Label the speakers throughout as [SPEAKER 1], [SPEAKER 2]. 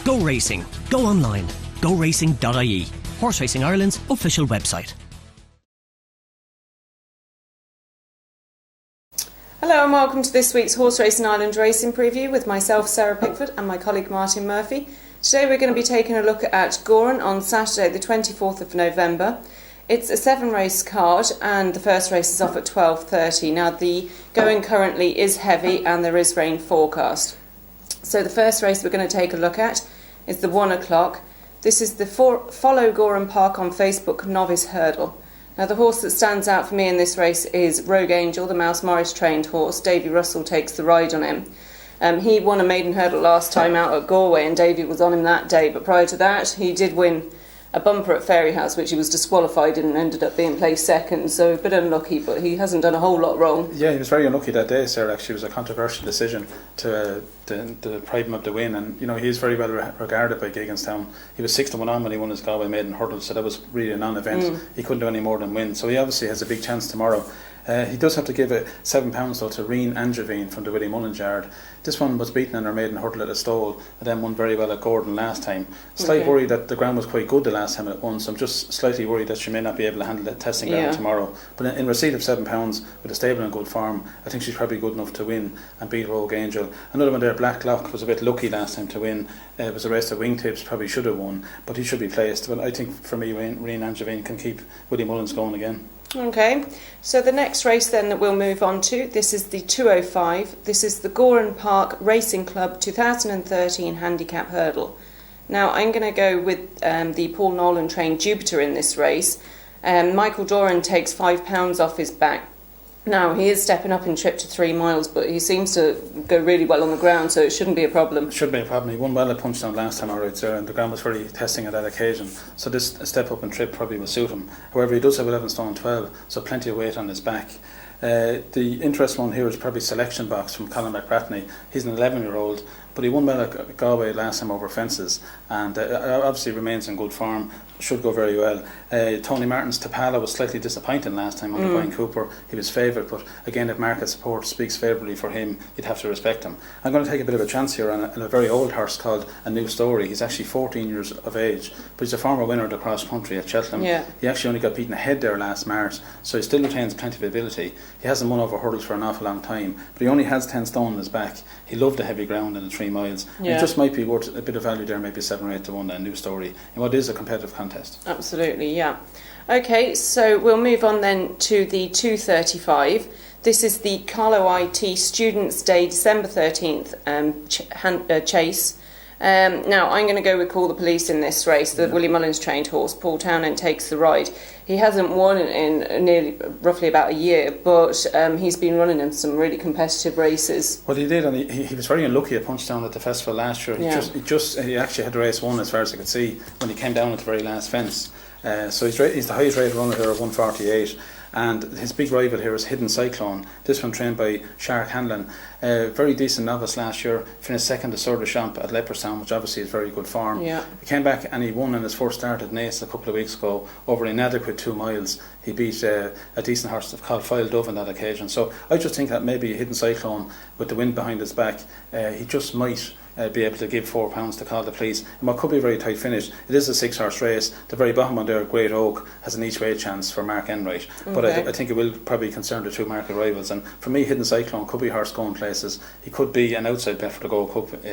[SPEAKER 1] Go Racing. Go online. GoRacing.ie. Horse Racing Ireland's official website.
[SPEAKER 2] Hello and welcome to this week's Horse Racing Ireland racing preview with myself, Sarah Pickford, and my colleague Martin Murphy. Today we're going to be taking a look at Gowran on Saturday the 24th of November. It's a 7-race card and the first race is off at 12:30. Now the going currently is heavy and there is rain forecast. So the first race we're going to take a look at is the 1 o'clock. This is the Follow Gowran Park on Facebook Novice Hurdle. Now the horse that stands out for me in this race is Rogue Angel, the Mouse Morris trained horse. Davy Russell takes the ride on him. He won a maiden hurdle last time out at Galway and Davy was on him that day, but prior to that he did win a bumper at Fairyhouse, which he was disqualified in and ended up being placed second, so a bit unlucky, but he hasn't done a whole lot wrong.
[SPEAKER 3] Yeah, he was very unlucky that day, sir. Actually, it was a controversial decision to deprive him of the win, and he is very well regarded by Gigginstown. He was 6-1 on when he won his Galway maiden hurdle, so that was really a non-event. He couldn't do any more than win, so he obviously has a big chance tomorrow. He does have to give it £7 though to Reen Angevine from the Willie Mullins yard. This one was beaten in her maiden hurdle at a stole and then won very well at Gordon last time. Slight worry that the ground was quite good the last time it won, so I'm just slightly worried that she may not be able to handle the testing ground tomorrow. But in receipt of £7 with a stable in good form, I think she's probably good enough to win and beat Rogue Angel. Another one there, Black Lock, was a bit lucky last time to win. It was a race that Wingtips probably should have won, but he should be placed. But I think for me, Reen Angevine can keep Willie Mullins going again.
[SPEAKER 2] Okay, so the next race then that we'll move on to, this is the 205. This is the Gowran Park Racing Club 2013 Handicap Hurdle. Now I'm going to go with the Paul Nolan trained Jupiter in this race. Michael Doran takes £5 off his back. Now he is stepping up in trip to 3 miles, but he seems to go really well on the ground, so it shouldn't be a problem.
[SPEAKER 3] It shouldn't be a problem. He won well at Punchdown last time, alright, sir, and the ground was very testing at that occasion. So this step up in trip probably will suit him. However, he does have 11 stone 12, so plenty of weight on his back. The interesting one here is probably Selection Box from Colin McBratney. He's an 11-year-old, but he won well at Galway last time over fences, and obviously remains in good form. Should go very well. Tony Martin's Tapala was slightly disappointing last time under Brian Cooper. He was favourite, but again, if market support speaks favourably for him, you'd have to respect him. I'm going to take a bit of a chance here on a very old horse called A New Story. He's actually 14 years of age, but he's a former winner of the cross country at Cheltenham. He actually only got beaten ahead there last March, so he still retains plenty of ability. He hasn't won over hurdles for an awful long time, but he only has 10 stone on his back. He loved the heavy ground in the 3 miles. It just might be worth a bit of value there, maybe 7 or 8 to 1. A New Story in what is a competitive contest.
[SPEAKER 2] Absolutely, yeah. Okay, so we'll move on then to the 235. This is the Carlo IT Students' Day, December 13th chase. Now, I'm going to go with Call the Police in this race. The Willie Mullins trained horse, Paul Townend, takes the ride. He hasn't won in roughly about a year, but he's been running in some really competitive races.
[SPEAKER 3] Well, he did, and he was very unlucky at Punchdown at the festival last year. He actually had the race won, as far as I could see, when he came down at the very last fence. So he's the highest rated runner here of 148. And his big rival here is Hidden Cyclone. This one trained by Shark Hanlon. Very decent novice last year. Finished second to Sur de Champ at Leopardstown, which obviously is very good form. He came back and he won in his first start at Naas a couple of weeks ago over an inadequate 2 miles. He beat a decent horse called File Dove on that occasion. So I just think that maybe Hidden Cyclone, with the wind behind his back, he just might be able to give £4 to Call the Police. And what could be a very tight finish. It is a 6-horse race. The very bottom one there, Great Oak, has an each way chance for Mark Enright. But I think it will probably concern the 2 market rivals. And for me, Hidden Cyclone could be a horse going places. He could be an outside bet for the Gold Cup,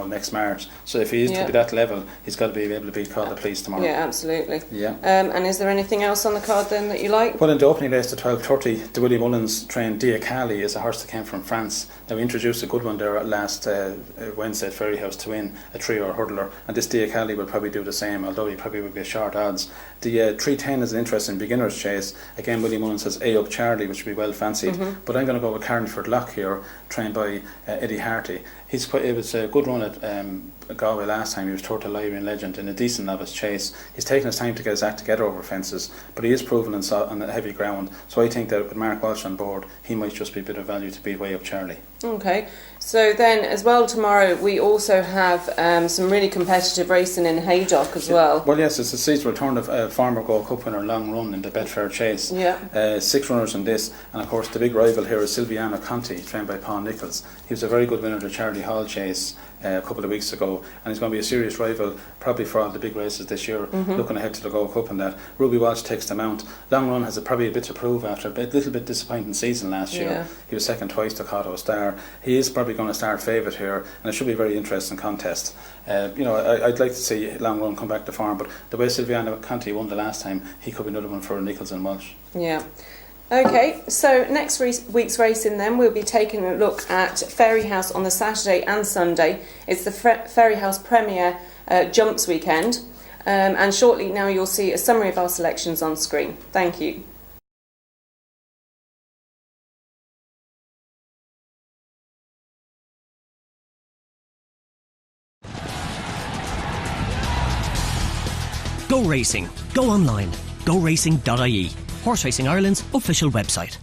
[SPEAKER 3] next March. So if he is to be that level, he's got to be able to beat Call the Police tomorrow.
[SPEAKER 2] Yeah, absolutely. And is there anything else on the card then that you like?
[SPEAKER 3] Well, in the opening race at 12:30, the Willie Mullins trained Diacali is a horse that came from France. Now, we introduced a good one there last Wednesday at Fairyhouse to win a 3-hour hurdler, and this Diacali will probably do the same, although he probably will be a short odds. The 310 is an interesting beginner's chase. Again, Willie Mullins has A Up Charlie, which will be well fancied, but I'm going to go with Carniford Lock here, trained by Eddie Harty. It was a good run at Galway last time. He was third to Lyrian Legend in a decent novice chase. He's taken his time to get his act together over fences, but he is proven on heavy ground, so I think that with Mark Walsh on board, he might just be a bit of value to beat Way Up Charlie.
[SPEAKER 2] Okay, so then as well tomorrow we also have some really competitive racing in Haydock as well.
[SPEAKER 3] Well, yes, it's the season return of Farmer Gold Cup winner Long Run in the Betfair Chase.
[SPEAKER 2] Yeah.
[SPEAKER 3] 6 runners in this, and of course the big rival here is Silviano Conti, trained by Paul Nichols. He was a very good winner of the Charlie Hall Chase a couple of weeks ago, and he's going to be a serious rival probably for all the big races this year, looking ahead to the Gold Cup and that. Ruby Walsh takes them out. Long Run has probably a bit to prove after a little bit disappointing season last year.
[SPEAKER 2] Yeah.
[SPEAKER 3] He was second twice to Cotto Star. He is probably going to start favourite here, and it should be a very interesting contest. I'd like to see Long Run come back to form, but the way Silviano Conti won the last time, he could be another one for Nichols and Walsh.
[SPEAKER 2] Yeah. Okay, so next week's racing then, we'll be taking a look at Fairy House on the Saturday and Sunday. It's the Fairy House Premier Jumps weekend, and shortly now you'll see a summary of our selections on screen. Thank you.
[SPEAKER 1] Go racing. Go online. GoRacing.ie. Horse Racing Ireland's official website.